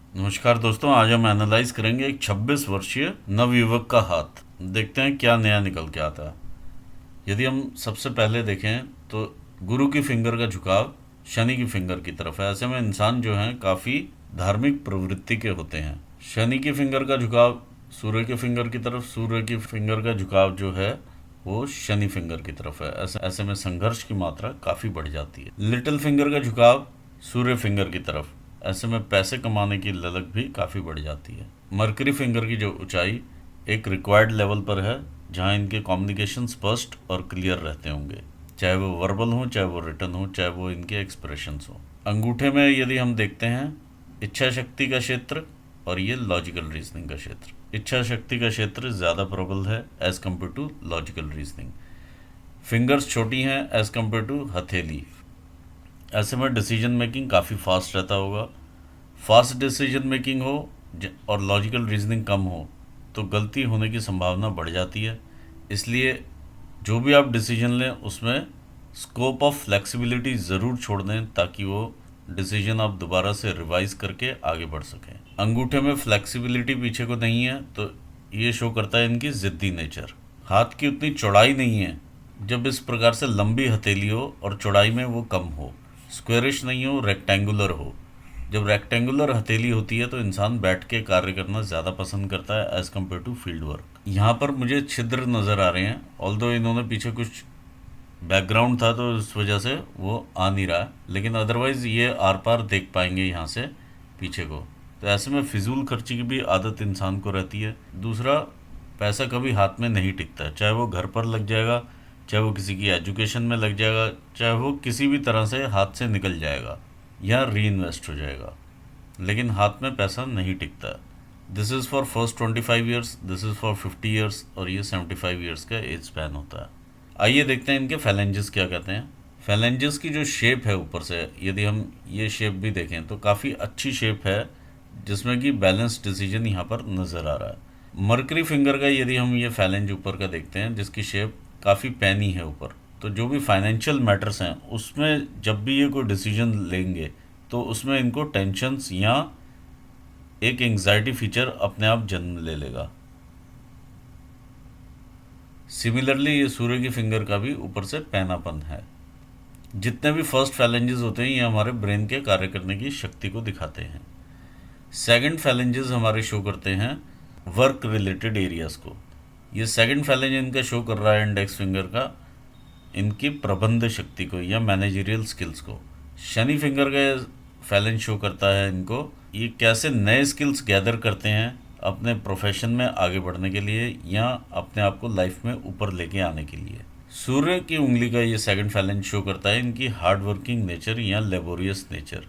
नमस्कार दोस्तों, आज हम एनालाइज करेंगे एक 26 वर्षीय नवयुवक का हाथ। देखते हैं क्या नया निकल के आता है। यदि हम सबसे पहले देखें तो गुरु की फिंगर का झुकाव शनि की फिंगर की तरफ है। ऐसे में इंसान जो हैं काफ़ी धार्मिक प्रवृत्ति के होते हैं। शनि की फिंगर का झुकाव सूर्य के फिंगर की तरफ, सूर्य की फिंगर का झुकाव जो है वो शनि फिंगर की तरफ है। ऐसे में संघर्ष की मात्रा काफ़ी बढ़ जाती है। लिटिल फिंगर का झुकाव सूर्य फिंगर की तरफ, ऐसे में पैसे कमाने की ललक भी काफ़ी बढ़ जाती है। मरकरी फिंगर की जो ऊंचाई एक रिक्वायर्ड लेवल पर है, जहां इनके कम्युनिकेशन स्पष्ट और क्लियर रहते होंगे, चाहे वो वर्बल हो, चाहे वो रिटर्न हो, चाहे वो इनके एक्सप्रेशंस हो। अंगूठे में यदि हम देखते हैं इच्छा शक्ति का क्षेत्र और ये लॉजिकल रीजनिंग का क्षेत्र। इच्छा शक्ति का क्षेत्र ज़्यादा प्रबल है as compare to logical reasoning. Fingers छोटी हैं एज कम्पेयर टू हथेली। ऐसे में डिसीजन मेकिंग काफ़ी फास्ट रहता होगा। फास्ट डिसीजन मेकिंग हो और लॉजिकल रीजनिंग कम हो तो गलती होने की संभावना बढ़ जाती है। इसलिए जो भी आप डिसीजन लें उसमें स्कोप ऑफ फ्लेक्सिबिलिटी ज़रूर छोड़ दें, ताकि वो डिसीजन आप दोबारा से रिवाइज करके आगे बढ़ सकें। अंगूठे में फ्लेक्सिबिलिटी पीछे को नहीं है, तो ये शो करता है इनकी ज़िद्दी नेचर। हाथ की उतनी चौड़ाई नहीं है। जब इस प्रकार से लंबी हथेली हो और चौड़ाई में वो कम हो, स्क्वेरिश नहीं हो, रेक्टेंगुलर हो। जब रेक्टेंगुलर हथेली होती है तो इंसान बैठ के कार्य करना ज़्यादा पसंद करता है as compare to field work. यहाँ पर मुझे छिद्र नज़र आ रहे हैं, ऑल्दो इन्होंने पीछे कुछ बैकग्राउंड था तो इस वजह से वो आ नहीं रहा, लेकिन अदरवाइज़ ये आर पार देख पाएंगे यहाँ से पीछे को। तो ऐसे में फिजूल खर्ची की भी आदत इंसान को रहती है। दूसरा, पैसा कभी हाथ में नहीं टिकता है, चाहे वो घर पर लग जाएगा, चाहे वो किसी की एजुकेशन में लग जाएगा, चाहे वो किसी भी तरह से हाथ से निकल जाएगा या री इन्वेस्ट हो जाएगा, लेकिन हाथ में पैसा नहीं टिकता। This is for first 25 years, this is for 50 years और ये 75 ईयर्स का एज स्पैन होता है। आइए देखते हैं इनके फैलेंजेस क्या कहते हैं। फैलेंजेस की जो शेप है ऊपर से, यदि हम ये शेप भी देखें तो काफ़ी अच्छी शेप है, जिसमें कि बैलेंस डिसीजन यहाँ पर नज़र आ रहा है। मरकरी फिंगर का यदि हम ये फैलेंज ऊपर का देखते हैं, जिसकी शेप काफ़ी पैनी है ऊपर, तो जो भी फाइनेंशियल मैटर्स हैं उसमें जब भी ये कोई डिसीजन लेंगे तो उसमें इनको टेंशन्स या एक एंग्जाइटी फीचर अपने आप जन्म ले लेगा। सिमिलरली ये सूर्य की फिंगर का भी ऊपर से पैनापन है। जितने भी फर्स्ट फैलेंजेस होते हैं ये हमारे ब्रेन के कार्य करने की शक्ति को दिखाते हैं। सेकंड फैलेंजेस हमारे शो करते हैं वर्क रिलेटेड एरियाज को। ये सेकंड फैलेंज इनका शो कर रहा है इंडेक्स फिंगर का इनकी प्रबंध शक्ति को या मैनेजरियल स्किल्स को। शनि फिंगर का फैलेंज शो करता है इनको ये कैसे नए स्किल्स गैदर करते हैं अपने प्रोफेशन में आगे बढ़ने के लिए या अपने आप को लाइफ में ऊपर लेके आने के लिए। सूर्य की उंगली का ये सेकंड फैलेंज शो करता है इनकी हार्ड वर्किंग नेचर या लेबोरियस नेचर।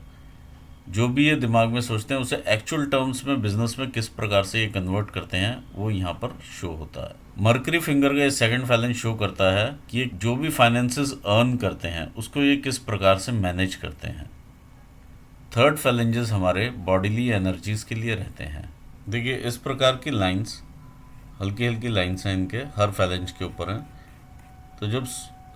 जो भी ये दिमाग में सोचते हैं उसे एक्चुअल टर्म्स में बिजनेस में किस प्रकार से ये कन्वर्ट करते हैं वो यहाँ पर शो होता है। मरकरी फिंगर का ये सेकंड फैलेंज शो करता है कि ये जो भी फाइनेंसेस अर्न करते हैं उसको ये किस प्रकार से मैनेज करते हैं। थर्ड फैलेंजेस हमारे बॉडीली एनर्जीज के लिए रहते हैं। देखिए इस प्रकार की लाइंस, हल्की हल्की लाइंस हैं इनके हर फैलेंज के ऊपर हैं। तो जब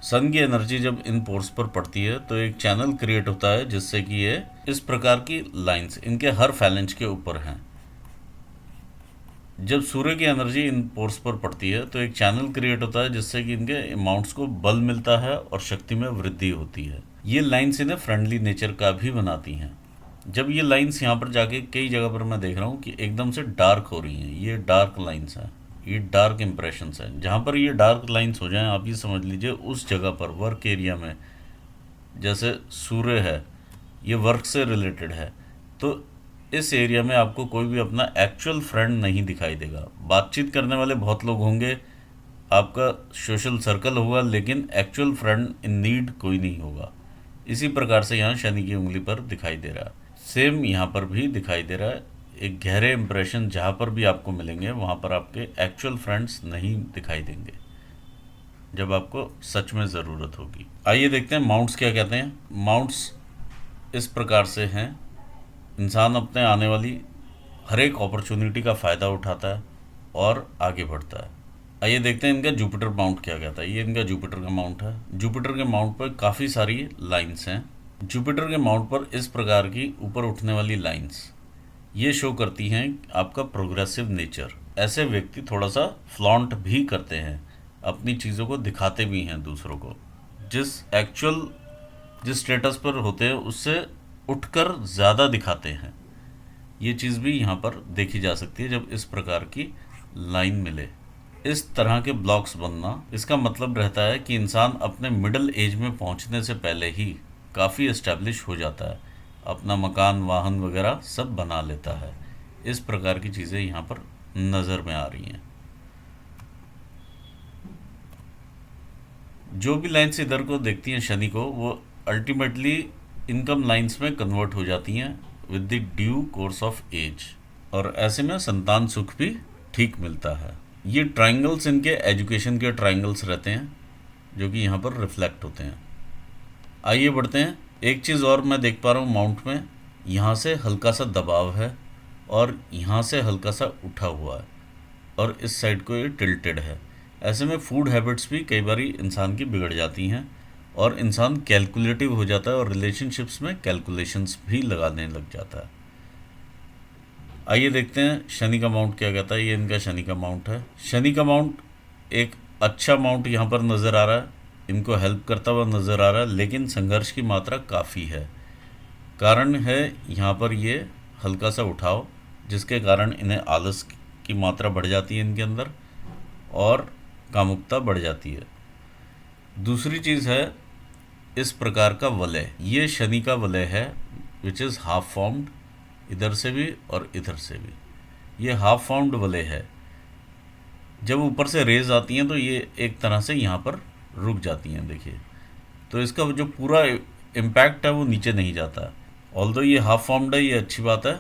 सन की एनर्जी जब इन पोर्स पर पड़ती है तो एक चैनल क्रिएट होता है जिससे कि ये इस प्रकार की लाइंस इनके हर फैलेंज के ऊपर हैं। जब सूर्य की एनर्जी इन पोर्स पर पड़ती है तो एक चैनल क्रिएट होता है जिससे कि इनके अमाउंट्स को बल मिलता है और शक्ति में वृद्धि होती है। ये लाइंस इन्हें फ्रेंडली नेचर का भी बनाती हैं। जब ये लाइंस यहाँ पर जाके कई जगह पर मैं देख रहा हूँ कि एकदम से डार्क हो रही हैं, ये डार्क लाइंस हैं, ये डार्क इंप्रेशंस हैं। जहाँ पर ये डार्क लाइंस हो जाएं आप ये समझ लीजिए उस जगह पर वर्क एरिया में, जैसे सूर्य है ये वर्क से रिलेटेड है, तो इस एरिया में आपको कोई भी अपना एक्चुअल फ्रेंड नहीं दिखाई देगा। बातचीत करने वाले बहुत लोग होंगे, आपका सोशल सर्कल होगा, लेकिन एक्चुअल फ्रेंड इन नीड कोई नहीं होगा। इसी प्रकार से यहाँ शनि की उंगली पर दिखाई दे रहा है। सेम यहाँ पर भी दिखाई दे रहा है। एक गहरे इंप्रेशन जहाँ पर भी आपको मिलेंगे वहाँ पर आपके एक्चुअल फ्रेंड्स नहीं दिखाई देंगे जब आपको सच में ज़रूरत होगी। आइए देखते हैं माउंट्स क्या कहते हैं। माउंट्स इस प्रकार से हैं, इंसान अपने आने वाली हर एक अपॉर्चुनिटी का फ़ायदा उठाता है और आगे बढ़ता है। आइए देखते हैं इनका जुपिटर माउंट क्या कहता है। ये इनका जुपिटर का माउंट है। जुपिटर के माउंट पर काफ़ी सारी लाइंस हैं। जुपिटर के माउंट पर इस प्रकार की ऊपर उठने वाली लाइंस, ये शो करती हैं आपका प्रोग्रेसिव नेचर। ऐसे व्यक्ति थोड़ा सा फ्लॉन्ट भी करते हैं, अपनी चीज़ों को दिखाते भी हैं दूसरों को, जिस स्टेटस पर होते हैं उससे उठकर ज़्यादा दिखाते हैं। ये चीज़ भी यहाँ पर देखी जा सकती है जब इस प्रकार की लाइन मिले। इस तरह के ब्लॉक्स बनना, इसका मतलब रहता है कि इंसान अपने मिडिल एज में पहुँचने से पहले ही काफ़ी एस्टेब्लिश हो जाता है, अपना मकान वाहन वगैरह सब बना लेता है। इस प्रकार की चीज़ें यहाँ पर नज़र में आ रही हैं। जो भी लाइन्स इधर को देखती हैं शनि को, वो अल्टीमेटली इनकम लाइन्स में कन्वर्ट हो जाती हैं with the due course of age, और ऐसे में संतान सुख भी ठीक मिलता है। ये ट्राइंगल्स इनके एजुकेशन के ट्राइंगल्स रहते हैं जो कि यहाँ पर रिफ्लेक्ट होते हैं। आइए बढ़ते हैं। एक चीज़ और मैं देख पा रहा हूँ माउंट में, यहाँ से हल्का सा दबाव है और यहाँ से हल्का सा उठा हुआ है, और इस साइड को ये टिल्टेड है। ऐसे में फूड हैबिट्स भी कई बार इंसान की बिगड़ जाती हैं और इंसान कैलकुलेटिव हो जाता है और रिलेशनशिप्स में कैलकुलेशंस भी लगाने लग जाता है। आइए देखते हैं शनि का माउंट क्या कहता है। ये इनका शनि का माउंट है। शनि का माउंट एक अच्छा माउंट यहाँ पर नज़र आ रहा है, इनको हेल्प करता हुआ नज़र आ रहा है, लेकिन संघर्ष की मात्रा काफ़ी है। कारण है यहाँ पर ये हल्का सा उठाव, जिसके कारण इन्हें आलस की मात्रा बढ़ जाती है इनके अंदर और कामुकता बढ़ जाती है। दूसरी चीज़ है इस प्रकार का वलय, ये शनि का वलय है विच इज़ हाफ फॉर्म्ड, इधर से भी और इधर से भी। ये हाफ फॉर्म्ड वलय है। जब ऊपर से रेज आती हैं तो ये एक तरह से यहाँ पर रुक जाती हैं, देखिए। तो इसका जो पूरा इम्पैक्ट है वो नीचे नहीं जाता। ऑल्दो ये हाफ फॉर्म्ड है, ये अच्छी बात है,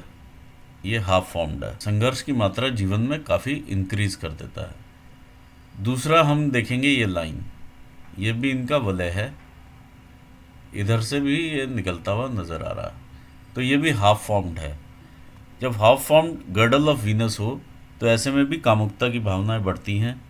ये हाफ फॉर्म्ड है। संघर्ष की मात्रा जीवन में काफ़ी इंक्रीज कर देता है। दूसरा हम देखेंगे ये लाइन, ये भी इनका वलय है, इधर से भी ये निकलता हुआ नज़र आ रहा है, तो ये भी हाफ फॉर्म्ड है। जब half formed girdle of Venus हो तो ऐसे में भी कामुकता की भावनाएं बढ़ती हैं।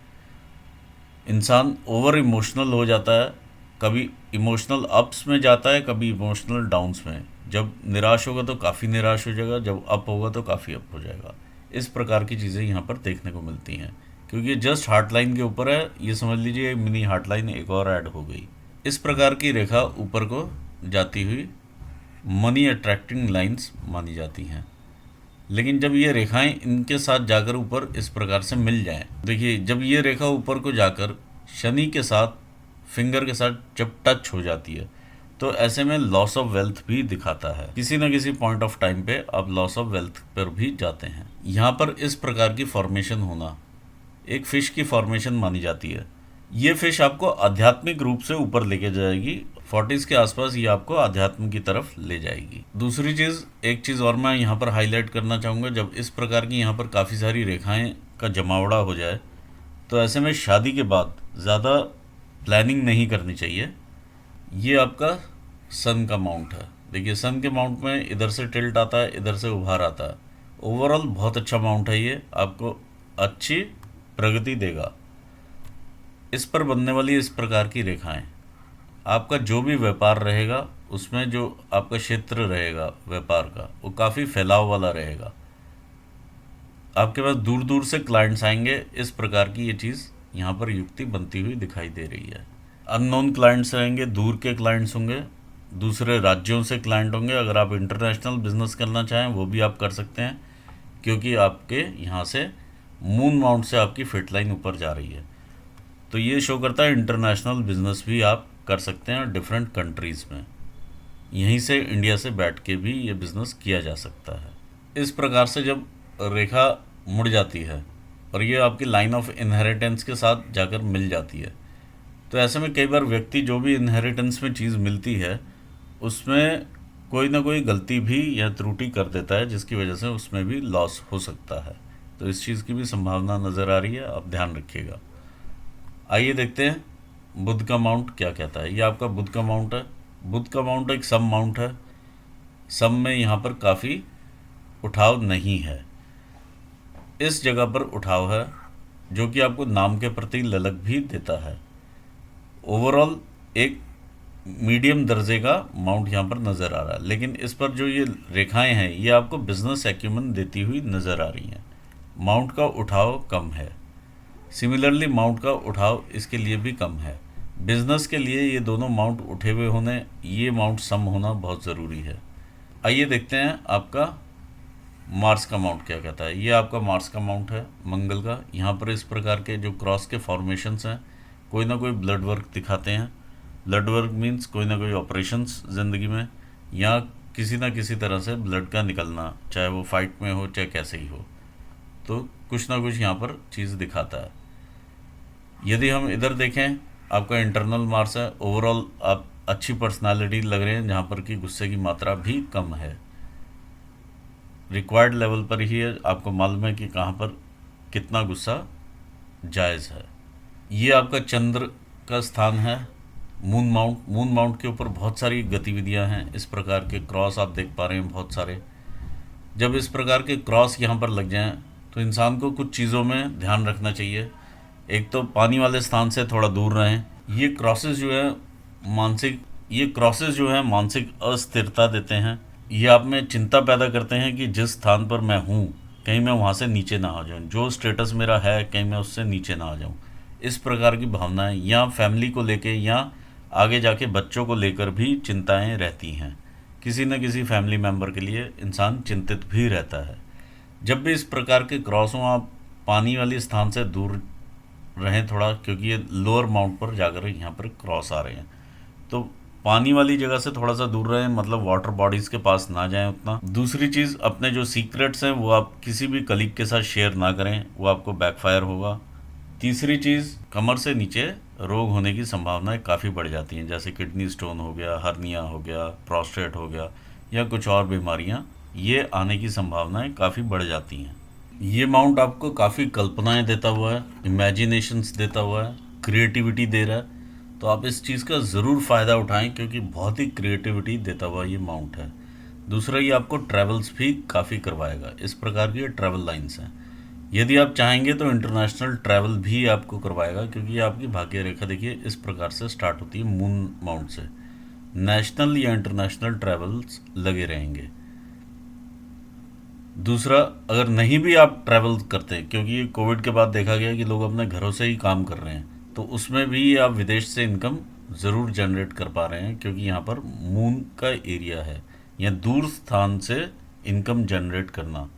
इंसान ओवर इमोशनल हो जाता है, कभी इमोशनल अप्स में जाता है, कभी इमोशनल डाउन्स में। जब निराश होगा तो काफ़ी निराश हो जाएगा, जब अप होगा तो काफ़ी अप हो जाएगा। इस प्रकार की चीज़ें यहाँ पर देखने को मिलती हैं। क्योंकि ये जस्ट हार्ट लाइन के ऊपर है, ये समझ लीजिए मिनी हार्ट लाइन एक और ऐड हो गई। इस प्रकार की रेखा ऊपर को जाती हुई मनी अट्रैक्टिंग लाइंस मानी जाती हैं। लेकिन जब ये रेखाएं इनके साथ जाकर ऊपर इस प्रकार से मिल जाएं, देखिए जब ये रेखा ऊपर को जाकर शनि के साथ फिंगर के साथ जब टच हो जाती है तो ऐसे में लॉस ऑफ वेल्थ भी दिखाता है। किसी न किसी पॉइंट ऑफ टाइम पे आप लॉस ऑफ वेल्थ पर भी जाते हैं। यहाँ पर इस प्रकार की फॉर्मेशन होना एक फिश की फॉर्मेशन मानी जाती है। ये फिश आपको आध्यात्मिक रूप से ऊपर लेके जाएगी, 40s के आसपास ये आपको आध्यात्म की तरफ ले जाएगी। दूसरी चीज़, एक चीज़ और मैं यहाँ पर हाईलाइट करना चाहूँगा, जब इस प्रकार की यहाँ पर काफ़ी सारी रेखाएं का जमावड़ा हो जाए तो ऐसे में शादी के बाद ज़्यादा प्लानिंग नहीं करनी चाहिए। ये आपका सन का माउंट है। देखिए सन के माउंट में इधर से टिल्ट आता है, इधर से उभार आता है। ओवरऑल बहुत अच्छा माउंट है, ये आपको अच्छी प्रगति देगा। इस पर बनने वाली इस प्रकार की रेखाएं आपका जो भी व्यापार रहेगा उसमें जो आपका क्षेत्र रहेगा व्यापार का, वो काफ़ी फैलाव वाला रहेगा। आपके पास दूर दूर से क्लाइंट्स आएंगे। इस प्रकार की ये चीज़ यहाँ पर युक्ति बनती हुई दिखाई दे रही है। अननोन क्लाइंट्स रहेंगे, दूर के क्लाइंट्स होंगे, दूसरे राज्यों से क्लाइंट होंगे। अगर आप इंटरनेशनल बिजनेस करना चाहें वो भी आप कर सकते हैं, क्योंकि आपके यहाँ से मून माउंट से आपकी फिट लाइन ऊपर जा रही है। तो ये शो करता है इंटरनेशनल बिजनेस भी आप कर सकते हैं डिफरेंट कंट्रीज़ में। यहीं से इंडिया से बैठ के भी ये बिज़नेस किया जा सकता है। इस प्रकार से जब रेखा मुड़ जाती है और ये आपकी लाइन ऑफ इनहेरिटेंस के साथ जाकर मिल जाती है, तो ऐसे में कई बार व्यक्ति जो भी इनहेरिटेंस में चीज़ मिलती है उसमें कोई ना कोई गलती भी या त्रुटि कर देता है, जिसकी वजह से उसमें भी लॉस हो सकता है। तो इस चीज़ की भी संभावना नज़र आ रही है, आप ध्यान रखिएगा। आइए देखते हैं बुध का माउंट क्या कहता है। ये आपका बुध का माउंट है। बुध का माउंट एक सम माउंट है। सम में यहाँ पर काफ़ी उठाव नहीं है, इस जगह पर उठाव है जो कि आपको नाम के प्रति ललक भी देता है। ओवरऑल एक मीडियम दर्जे का माउंट यहाँ पर नज़र आ रहा है, लेकिन इस पर जो ये रेखाएं हैं ये आपको बिजनेस एक्यूमन देती हुई नज़र आ रही हैं। माउंट का उठाव कम है। सिमिलरली माउंट का उठाव इसके लिए भी कम है। बिजनेस के लिए ये दोनों माउंट उठे हुए होने, ये माउंट सम होना बहुत ज़रूरी है। आइए देखते हैं आपका मार्स का माउंट क्या कहता है। ये आपका मार्स का माउंट है मंगल का। यहाँ पर इस प्रकार के जो क्रॉस के फॉर्मेशंस हैं कोई ना कोई ब्लड वर्क दिखाते हैं। ब्लड वर्क मीन्स कोई ना कोई ऑपरेशंस ज़िंदगी में या किसी ना किसी तरह से ब्लड का निकलना, चाहे वो फाइट में हो चाहे कैसे ही हो, तो कुछ ना कुछ यहाँ पर चीज़ दिखाता है। यदि हम इधर देखें, आपका इंटरनल मार्स है। ओवरऑल आप अच्छी पर्सनालिटी लग रहे हैं, जहाँ पर कि गुस्से की मात्रा भी कम है, रिक्वायर्ड लेवल पर ही है। आपको मालूम है कि कहाँ पर कितना गुस्सा जायज़ है। ये आपका चंद्र का स्थान है। मून माउंट के ऊपर बहुत सारी गतिविधियां हैं। इस प्रकार के क्रॉस आप देख पा रहे हैं बहुत सारे। जब इस प्रकार के क्रॉस यहाँ पर लग जाएं तो इंसान को कुछ चीज़ों में ध्यान रखना चाहिए। एक तो पानी वाले स्थान से थोड़ा दूर रहें। ये क्रॉसेस जो है मानसिक अस्थिरता देते हैं। ये आप में चिंता पैदा करते हैं कि जिस स्थान पर मैं हूँ कहीं मैं वहाँ से नीचे ना आ जाऊँ, जो स्टेटस मेरा है कहीं मैं उससे नीचे ना आ जाऊँ। इस प्रकार की भावनाएं या फैमिली को लेके या आगे जाके बच्चों को लेकर भी चिंताएं रहती हैं। किसी न किसी फैमिली मेंबर के लिए इंसान चिंतित भी रहता है। जब भी इस प्रकार के क्रॉस हों, आप पानी वाले स्थान से दूर रहें थोड़ा, क्योंकि ये लोअर माउंट पर जाकर यहाँ पर क्रॉस आ रहे हैं। तो पानी वाली जगह से थोड़ा सा दूर रहें, मतलब वाटर बॉडीज़ के पास ना जाएं उतना। दूसरी चीज़, अपने जो सीक्रेट्स हैं वो आप किसी भी कलीग के साथ शेयर ना करें, वो आपको बैकफायर होगा। तीसरी चीज़, कमर से नीचे रोग होने की संभावनाएं काफ़ी बढ़ जाती हैं, जैसे किडनी स्टोन हो गया, हर्निया हो गया, प्रोस्टेट हो गया या कुछ और बीमारियां, ये आने की संभावनाएं काफ़ी बढ़ जाती हैं। ये माउंट आपको काफ़ी कल्पनाएं देता हुआ है, इमेजिनेशंस देता हुआ है, क्रिएटिविटी दे रहा है। तो आप इस चीज़ का ज़रूर फ़ायदा उठाएं, क्योंकि बहुत ही क्रिएटिविटी देता हुआ ये माउंट है। दूसरा, ये आपको ट्रैवल्स भी काफ़ी करवाएगा। इस प्रकार की ट्रैवल लाइन्स हैं। यदि आप चाहेंगे तो इंटरनेशनल ट्रैवल भी आपको करवाएगा, क्योंकि ये आपकी भाग्य रेखा देखिए इस प्रकार से स्टार्ट होती है मून माउंट से। नेशनल या इंटरनेशनल ट्रैवल्स लगे रहेंगे। दूसरा, अगर नहीं भी आप ट्रैवल करते, क्योंकि ये कोविड के बाद देखा गया कि लोग अपने घरों से ही काम कर रहे हैं, तो उसमें भी आप विदेश से इनकम ज़रूर जनरेट कर पा रहे हैं, क्योंकि यहाँ पर मून का एरिया है। या दूर स्थान से इनकम जनरेट करना,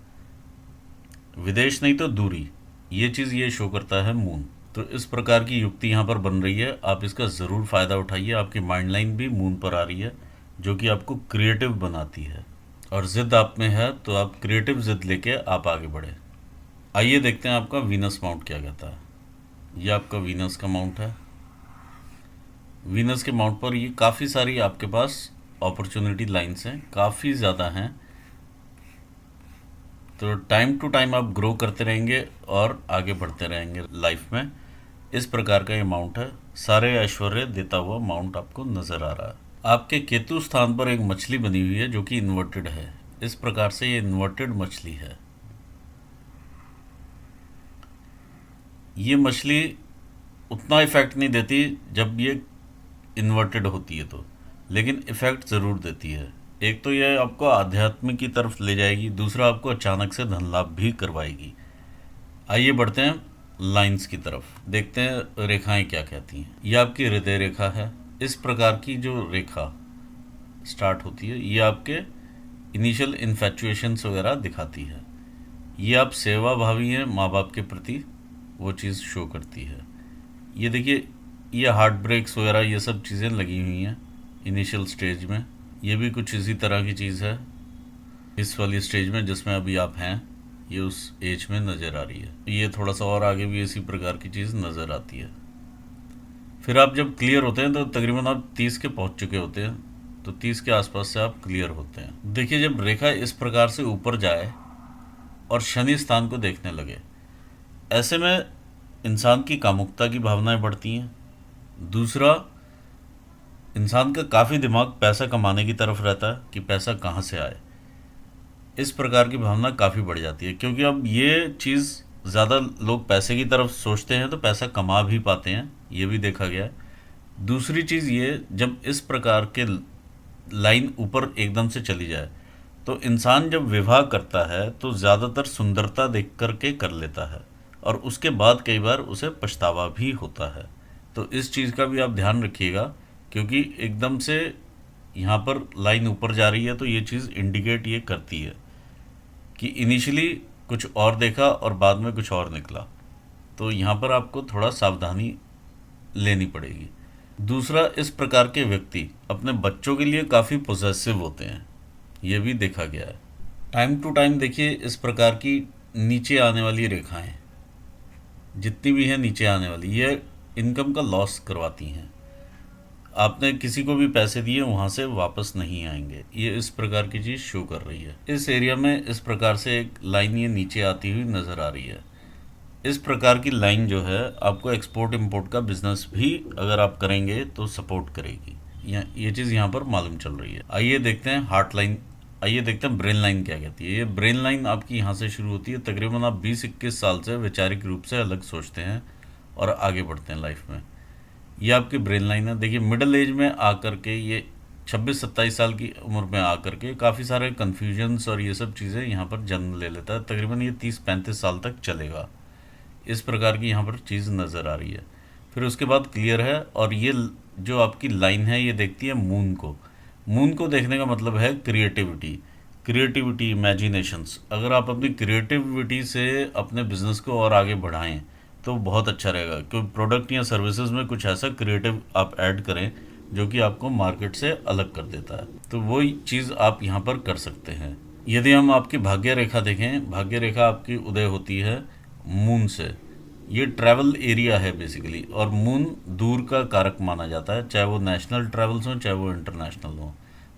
विदेश नहीं तो दूरी, ये चीज़ ये शो करता है मून। तो इस प्रकार की युक्ति यहाँ पर बन रही है, आप इसका ज़रूर फ़ायदा उठाइए। आपकी माइंड लाइन भी मून पर आ रही है, जो कि आपको क्रिएटिव बनाती है। और ज़िद आप में है तो आप क्रिएटिव ज़िद लेके आप आगे बढ़े। आइए देखते हैं आपका वीनस माउंट क्या कहता है। ये आपका वीनस का माउंट है। वीनस के माउंट पर ये काफ़ी सारी आपके पास अपॉर्चुनिटी लाइन्स हैं, काफ़ी ज़्यादा हैं। तो टाइम टू टाइम आप ग्रो करते रहेंगे और आगे बढ़ते रहेंगे लाइफ में। इस प्रकार का ये माउंट है। सारे ऐश्वर्य देता हुआ माउंट आपको नज़र आ रहा है। आपके केतु स्थान पर एक मछली बनी हुई है जो कि इन्वर्टेड है। इस प्रकार से ये इन्वर्टेड मछली है। ये मछली उतना इफेक्ट नहीं देती जब ये इन्वर्टेड होती है तो, लेकिन इफेक्ट ज़रूर देती है। एक तो यह आपको आध्यात्मिक की तरफ ले जाएगी, दूसरा आपको अचानक से धन लाभ भी करवाएगी। आइए बढ़ते हैं लाइंस की तरफ, देखते हैं रेखाएं क्या कहती हैं। यह आपकी हृदय रेखा है। इस प्रकार की जो रेखा स्टार्ट होती है ये आपके इनिशियल इन्फैचुएशंस वगैरह दिखाती है। ये आप सेवा भावी हैं माँ बाप के प्रति, वो चीज़ शो करती है। ये देखिए, ये हार्ट ब्रेक्स वगैरह ये सब चीज़ें लगी हुई हैं इनिशियल स्टेज में। ये भी कुछ इसी तरह की चीज़ है इस वाली स्टेज में जिसमें अभी आप हैं, ये उस एज में नज़र आ रही है। ये थोड़ा सा और आगे भी इसी प्रकार की चीज़ नज़र आती है। फिर आप जब क्लियर होते हैं तो तकरीबन आप 30 के पहुंच चुके होते हैं, तो 30 के आसपास से आप क्लियर होते हैं। देखिए, जब रेखा इस प्रकार से ऊपर जाए और शनि स्थान को देखने लगे, ऐसे में इंसान की कामुकता की भावनाएं बढ़ती हैं। दूसरा, इंसान का काफ़ी दिमाग पैसा कमाने की तरफ रहता है कि पैसा कहाँ से आए। इस प्रकार की भावना काफ़ी बढ़ जाती है, क्योंकि अब ये चीज़ ज़्यादा लोग पैसे की तरफ सोचते हैं तो पैसा कमा भी पाते हैं, ये भी देखा गया है। दूसरी चीज़ ये, जब इस प्रकार के लाइन ऊपर एकदम से चली जाए तो इंसान जब विवाह करता है तो ज़्यादातर सुंदरता देख कर के कर लेता है, और उसके बाद कई बार उसे पछतावा भी होता है। तो इस चीज़ का भी आप ध्यान रखिएगा, क्योंकि एकदम से यहाँ पर लाइन ऊपर जा रही है तो ये चीज़ इंडिकेट ये करती है कि इनिशियली कुछ और देखा और बाद में कुछ और निकला। तो यहाँ पर आपको थोड़ा सावधानी लेनी पड़ेगी। दूसरा, इस प्रकार के व्यक्ति अपने बच्चों के लिए काफ़ी पोजेसिव होते हैं, ये भी देखा गया है। टाइम टू टाइम देखिए, इस प्रकार की नीचे आने वाली रेखाएं जितनी भी हैं नीचे आने वाली, ये इनकम का लॉस करवाती हैं। आपने किसी को भी पैसे दिए वहाँ से वापस नहीं आएंगे, ये इस प्रकार की चीज़ शो कर रही है। इस एरिया में इस प्रकार से एक लाइन ये नीचे आती हुई नज़र आ रही है। इस प्रकार की लाइन जो है आपको एक्सपोर्ट इंपोर्ट का बिजनेस भी अगर आप करेंगे तो सपोर्ट करेगी। ये चीज़ यहाँ पर मालूम चल रही है। आइए देखते हैं हार्ट लाइन, आइए देखते हैं ब्रेन लाइन क्या कहती है। ये ब्रेन लाइन आपकी यहाँ से शुरू होती है। तकरीबन आप 20-21 साल से वैचारिक रूप से अलग सोचते हैं और आगे बढ़ते हैं लाइफ में। ये आपकी ब्रेन लाइन है। देखिए, मिडिल एज में आकर के ये 26-27 साल की उम्र में आकर के काफ़ी सारे कन्फ्यूजन्स और ये सब चीज़ें यहाँ पर जन्म ले लेता है। तकरीबन ये 30-35 साल तक चलेगा। इस प्रकार की यहाँ पर चीज़ नज़र आ रही है। फिर उसके बाद क्लियर है, और ये जो आपकी लाइन है ये देखती है मून को। मून को देखने का मतलब है क्रिएटिविटी, इमेजिनेशंस। अगर आप अपनी क्रिएटिविटी से अपने बिजनेस को और आगे बढ़ाएं तो बहुत अच्छा रहेगा, क्योंकि प्रोडक्ट या सर्विसेज में कुछ ऐसा क्रिएटिव आप ऐड करें जो कि आपको मार्केट से अलग कर देता है। तो वही चीज़ आप यहाँ पर कर सकते हैं। यदि हम आपकी भाग्य रेखा देखें, भाग्य रेखा आपकी उदय होती है मून से। ये ट्रैवल एरिया है बेसिकली, और मून दूर का कारक माना जाता है, चाहे वो नेशनल ट्रैवल्स हों चाहे वो इंटरनेशनल हों।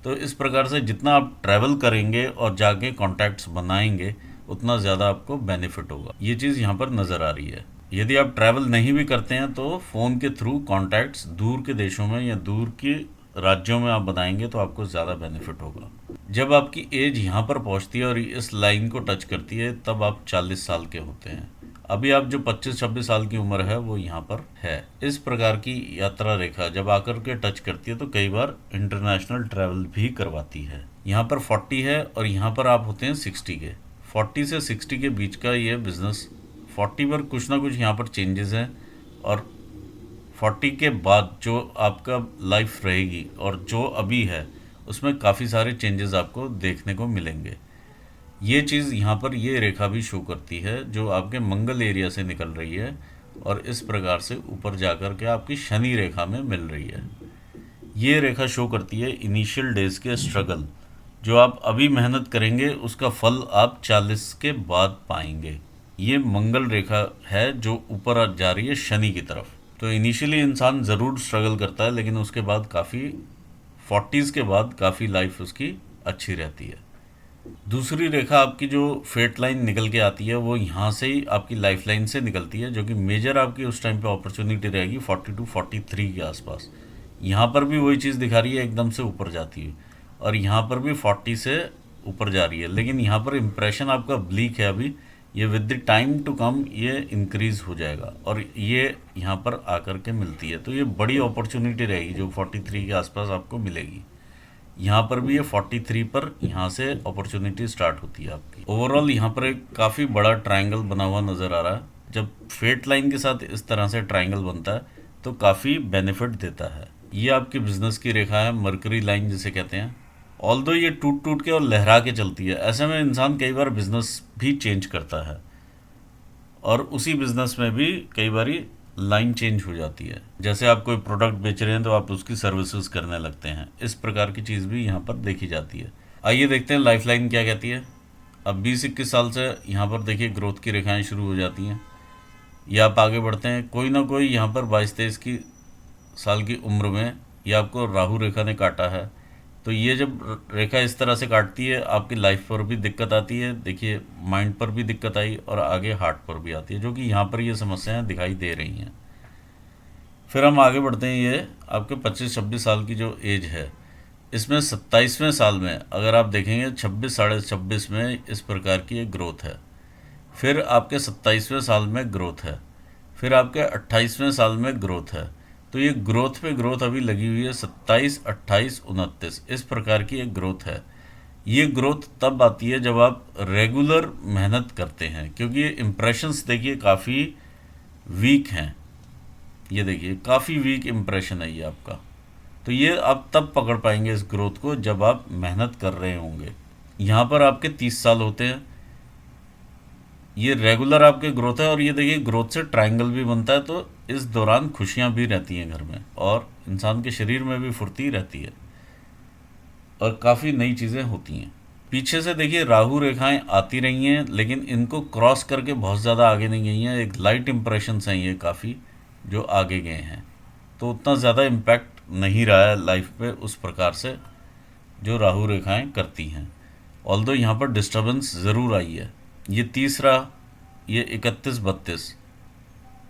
तो इस प्रकार से जितना आप ट्रैवल करेंगे और जाके कॉन्टैक्ट्स बनाएंगे उतना ज़्यादा आपको बेनिफिट होगा। ये चीज़ यहाँ पर नज़र आ रही है। यदि आप ट्रैवल नहीं भी करते हैं तो फ़ोन के थ्रू कॉन्टैक्ट्स दूर के देशों में या दूर के राज्यों में आप बनाएंगे तो आपको ज़्यादा बेनिफिट होगा। जब आपकी एज यहाँ पर पहुँचती है और इस लाइन को टच करती है तब आप 40 साल के होते हैं। अभी आप जो 25-26 साल की उम्र है वो यहाँ पर है। इस प्रकार की यात्रा रेखा जब आकर के टच करती है तो कई बार इंटरनेशनल ट्रैवल भी करवाती है। यहाँ पर 40 है और यहाँ पर आप होते हैं 60 के। 40 से 60 के बीच का ये बिजनेस, 40 पर कुछ ना कुछ यहाँ पर चेंजेस हैं, और 40 के बाद जो आपका लाइफ रहेगी और जो अभी है उसमें काफ़ी सारे चेंजेस आपको देखने को मिलेंगे। ये चीज़ यहाँ पर ये रेखा भी शो करती है जो आपके मंगल एरिया से निकल रही है और इस प्रकार से ऊपर जाकर के आपकी शनि रेखा में मिल रही है। ये रेखा शो करती है इनिशियल डेज के स्ट्रगल, जो आप अभी मेहनत करेंगे उसका फल आप 40 के बाद पाएंगे। ये मंगल रेखा है जो ऊपर जा रही है शनि की तरफ। तो इनिशियली इंसान ज़रूर स्ट्रगल करता है, लेकिन उसके बाद काफ़ी 40s के बाद काफ़ी लाइफ उसकी अच्छी रहती है। दूसरी रेखा आपकी जो फेट लाइन निकल के आती है वो यहाँ से ही आपकी लाइफ लाइन से निकलती है, जो कि मेजर आपकी उस टाइम पे अपॉर्चुनिटी रहेगी 42-43 के आसपास। यहाँ पर भी वही चीज़ दिखा रही है, एकदम से ऊपर जाती है, और यहाँ पर भी 40 से ऊपर जा रही है। लेकिन यहाँ पर इम्प्रेशन आपका ब्लीक है अभी, ये with the time to come ये इंक्रीज़ हो जाएगा और ये यहाँ पर आकर के मिलती है। तो ये बड़ी अपॉर्चुनिटी रहेगी जो 43 के आसपास आपको मिलेगी। यहाँ पर भी ये 43 पर यहाँ से अपॉर्चुनिटी स्टार्ट होती है आपकी। ओवरऑल यहाँ पर एक काफ़ी बड़ा ट्रायंगल बना हुआ नज़र आ रहा है। जब फेट लाइन के साथ इस तरह से ट्रायंगल बनता है तो काफ़ी बेनिफिट देता है। ये आपकी बिजनेस की रेखा है, मरकरी लाइन जिसे कहते हैं। ऑल्दो ये टूट टूट के और लहरा के चलती है, ऐसे में इंसान कई बार बिजनेस भी चेंज करता है और उसी बिजनेस में भी कई बारी लाइन चेंज हो जाती है। जैसे आप कोई प्रोडक्ट बेच रहे हैं तो आप उसकी सर्विसेज करने लगते हैं। इस प्रकार की चीज़ भी यहाँ पर देखी जाती है। आइए देखते हैं लाइफ लाइन क्या कहती है। अब 20-21 साल से यहाँ पर देखिए ग्रोथ की रेखाएं शुरू हो जाती हैं। या आप आगे बढ़ते हैं, कोई ना कोई यहाँ पर 22-23 की साल की उम्र में या आपको राहु रेखा ने काटा है। तो ये जब रेखा इस तरह से काटती है आपकी लाइफ पर भी दिक्कत आती है। देखिए माइंड पर भी दिक्कत आई और आगे हार्ट पर भी आती है, जो कि यहाँ पर ये समस्याएं दिखाई दे रही हैं। फिर हम आगे बढ़ते हैं। ये आपके 25-26 साल की जो एज है, इसमें 27वें साल में अगर आप देखेंगे 26 साढ़े 26 में इस प्रकार की एक ग्रोथ है। फिर आपके 27वें साल में ग्रोथ है। फिर आपके 28वें साल में ग्रोथ है। तो ये ग्रोथ पे ग्रोथ अभी लगी हुई है, 27, 28, 29 इस प्रकार की एक ग्रोथ है। ये ग्रोथ तब आती है जब आप रेगुलर मेहनत करते हैं, क्योंकि ये इम्प्रेशंस देखिए काफ़ी वीक हैं। ये देखिए काफ़ी वीक इम्प्रेशन है ये आपका। तो ये आप तब पकड़ पाएंगे इस ग्रोथ को जब आप मेहनत कर रहे होंगे। यहाँ पर आपके 30 साल होते हैं, ये रेगुलर आपके ग्रोथ है, और ये देखिए ग्रोथ से ट्रायंगल भी बनता है, तो इस दौरान खुशियाँ भी रहती हैं घर में, और इंसान के शरीर में भी फुर्ती रहती है, और काफ़ी नई चीज़ें होती हैं। पीछे से देखिए राहु रेखाएं आती रही हैं, लेकिन इनको क्रॉस करके बहुत ज़्यादा आगे नहीं गई हैं। एक लाइट इंप्रेशंस हैं ये काफ़ी जो आगे गए हैं, तो उतना ज़्यादा इम्पैक्ट नहीं रहा है लाइफ पे उस प्रकार से जो राहु रेखाएं करती हैं। ऑल्दो यहाँ पर डिस्टर्बेंस ज़रूर आई है। ये तीसरा, ये 31, 32,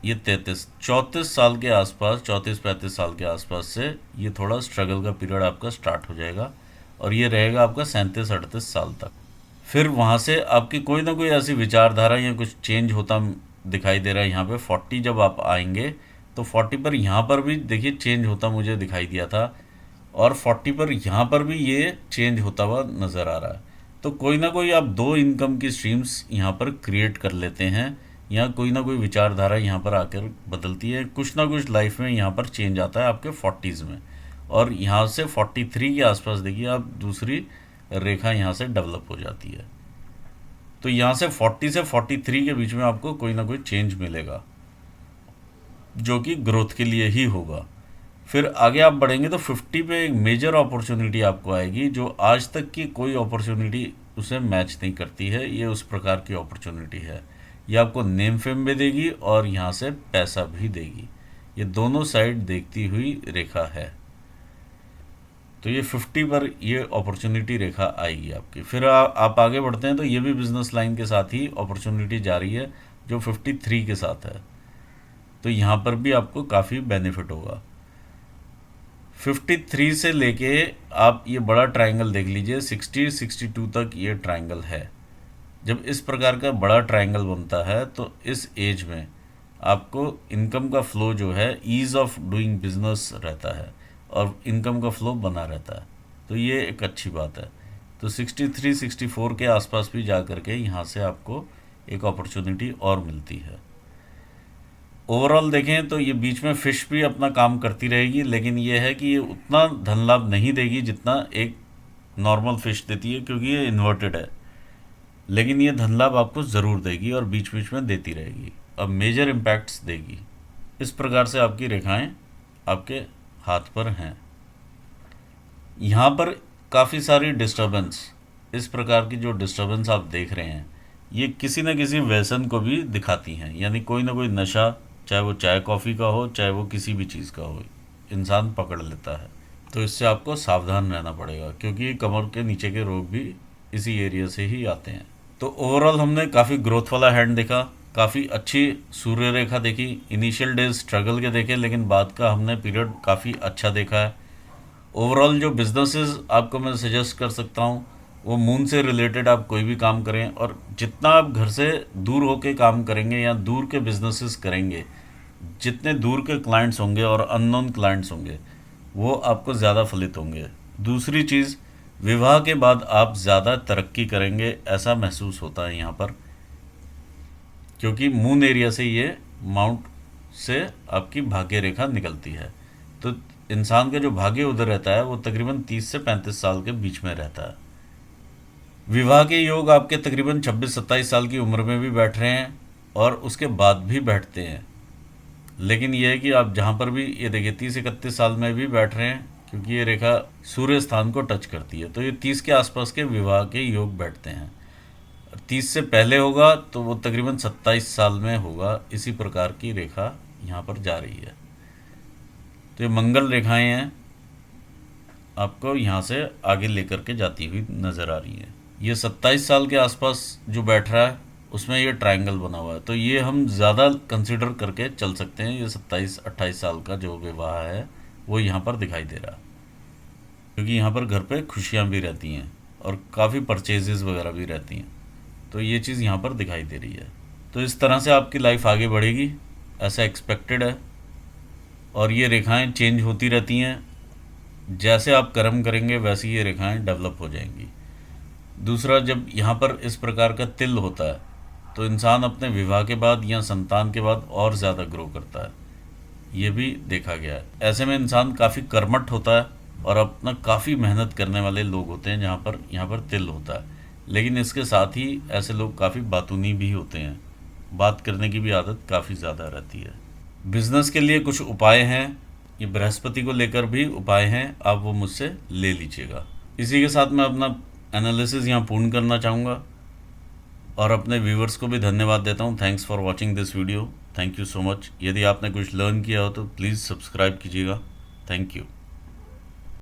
ये 33, 34 साल के आसपास, 34-35 साल के आसपास से ये थोड़ा स्ट्रगल का पीरियड आपका स्टार्ट हो जाएगा, और ये रहेगा आपका 37-38 साल तक। फिर वहाँ से आपकी कोई ना कोई ऐसी विचारधारा या कुछ चेंज होता दिखाई दे रहा है। यहाँ पे 40 जब आप आएंगे तो 40 पर यहाँ पर भी देखिए चेंज होता मुझे दिखाई दिया था, और 40 पर यहाँ पर भी ये चेंज होता हुआ नज़र आ रहा है। तो कोई ना कोई आप दो इनकम की स्ट्रीम्स यहाँ पर क्रिएट कर लेते हैं, या कोई ना कोई विचारधारा यहाँ पर आकर बदलती है। कुछ ना कुछ लाइफ में यहाँ पर चेंज आता है आपके 40s में, और यहाँ से 43 के आसपास देखिए आप दूसरी रेखा यहाँ से डेवलप हो जाती है। तो यहाँ से 40 से 43 के बीच में आपको कोई ना कोई चेंज मिलेगा, जो कि ग्रोथ के लिए ही होगा। फिर आगे आप बढ़ेंगे तो 50 पे एक मेजर अपॉर्चुनिटी आपको आएगी, जो आज तक की कोई अपॉर्चुनिटी उसे मैच नहीं करती है। ये उस प्रकार की अपॉर्चुनिटी है। ये आपको नेम फेम भी देगी और यहाँ से पैसा भी देगी। ये दोनों साइड देखती हुई रेखा है। तो ये 50 पर ये अपॉर्चुनिटी रेखा आएगी आपकी। फिर आप आगे बढ़ते हैं तो ये भी बिजनेस लाइन के साथ ही अपॉर्चुनिटी जा रही है, जो 53 के साथ है। तो यहाँ पर भी आपको काफ़ी बेनिफिट होगा। 53 से लेके आप ये बड़ा ट्रायंगल देख लीजिए, 60-62 तक ये ट्रायंगल है। जब इस प्रकार का बड़ा ट्रायंगल बनता है तो इस एज में आपको इनकम का फ्लो जो है, ईज़ ऑफ डूइंग बिजनेस रहता है, और इनकम का फ्लो बना रहता है। तो ये एक अच्छी बात है। तो 63-64 के आसपास भी जा कर के यहाँ से आपको एक अपॉर्चुनिटी और मिलती है। ओवरऑल देखें तो ये बीच में फ़िश भी अपना काम करती रहेगी, लेकिन ये है कि ये उतना धन लाभ नहीं देगी जितना एक नॉर्मल फ़िश देती है, क्योंकि ये इन्वर्टेड है। लेकिन ये धन लाभ आपको ज़रूर देगी और बीच बीच में देती रहेगी, अब मेजर इम्पैक्ट्स देगी। इस प्रकार से आपकी रेखाएं आपके हाथ पर हैं। यहाँ पर काफ़ी सारी डिस्टर्बेंस, इस प्रकार की जो डिस्टर्बेंस आप देख रहे हैं, ये किसी न किसी व्यसन को भी दिखाती हैं। यानी कोई ना कोई नशा, चाहे वो चाय कॉफ़ी का हो, चाहे वो किसी भी चीज़ का हो, इंसान पकड़ लेता है। तो इससे आपको सावधान रहना पड़ेगा, क्योंकि कमर के नीचे के रोग भी इसी एरिया से ही आते हैं। तो ओवरऑल हमने काफ़ी ग्रोथ वाला हैंड देखा, काफ़ी अच्छी सूर्य रेखा देखी। इनिशियल डेज स्ट्रगल के देखे, लेकिन बाद का हमने पीरियड काफ़ी अच्छा देखा है। ओवरऑल जो बिजनेसेस आपको मैं सजेस्ट कर सकता हूँ, वो मून से रिलेटेड आप कोई भी काम करें, और जितना आप घर से दूर होके काम करेंगे या दूर के बिजनेसेस करेंगे, जितने दूर के क्लाइंट्स होंगे और अननोन क्लाइंट्स होंगे, वो आपको ज़्यादा फलित होंगे। दूसरी चीज़, विवाह के बाद आप ज़्यादा तरक्की करेंगे, ऐसा महसूस होता है यहाँ पर, क्योंकि मून एरिया से ये माउंट से आपकी भाग्य रेखा निकलती है। तो इंसान का जो भाग्य उधर रहता है वो तकरीबन 30 से 35 साल के बीच में रहता है। विवाह के योग आपके तकरीबन 26-27 साल की उम्र में भी बैठ रहे हैं, और उसके बाद भी बैठते हैं। लेकिन यह है कि आप जहाँ पर भी, ये देखिए 30-31 साल में भी बैठ रहे हैं, क्योंकि ये रेखा सूर्य स्थान को टच करती है। तो ये 30 के आसपास के विवाह के योग बैठते हैं। 30 से पहले होगा तो वो तकरीबन 27 साल में होगा। इसी प्रकार की रेखा यहाँ पर जा रही है। तो ये मंगल रेखाएं हैं, आपको यहाँ से आगे लेकर के जाती हुई नज़र आ रही हैं। ये 27 साल के आसपास जो बैठ रहा है उसमें ये ट्रायंगल बना हुआ है, तो ये हम ज़्यादा कंसिडर करके चल सकते हैं। ये 27-28 साल का जो विवाह है वो यहाँ पर दिखाई दे रहा है, क्योंकि यहाँ पर घर पे खुशियाँ भी रहती हैं और काफ़ी परचेजेस वगैरह भी रहती हैं। तो ये चीज़ यहाँ पर दिखाई दे रही है। तो इस तरह से आपकी लाइफ आगे बढ़ेगी, ऐसा एक्सपेक्टेड है। और ये रेखाएं चेंज होती रहती हैं, जैसे आप कर्म करेंगे वैसे ये रेखाएं डेवलप हो जाएंगी। दूसरा, जब यहाँ पर इस प्रकार का तिल होता है तो इंसान अपने विवाह के बाद या संतान के बाद और ज़्यादा ग्रो करता है, ये भी देखा गया है। ऐसे में इंसान काफ़ी कर्मठ होता है और अपना काफ़ी मेहनत करने वाले लोग होते हैं, जहाँ पर यहाँ पर तिल होता है। लेकिन इसके साथ ही ऐसे लोग काफ़ी बातूनी भी होते हैं, बात करने की भी आदत काफ़ी ज़्यादा रहती है। बिजनेस के लिए कुछ उपाय हैं, ये बृहस्पति को लेकर भी उपाय हैं, आप वो मुझसे ले लीजिएगा। इसी के साथ मैं अपना एनालिसिस यहाँ पूर्ण करना चाहूँगा और अपने व्यूवर्स को भी धन्यवाद देता हूँ। Thanks for watching this video, thank you so much. यदि आपने कुछ लर्न किया हो तो प्लीज़ सब्सक्राइब कीजिएगा। Thank you.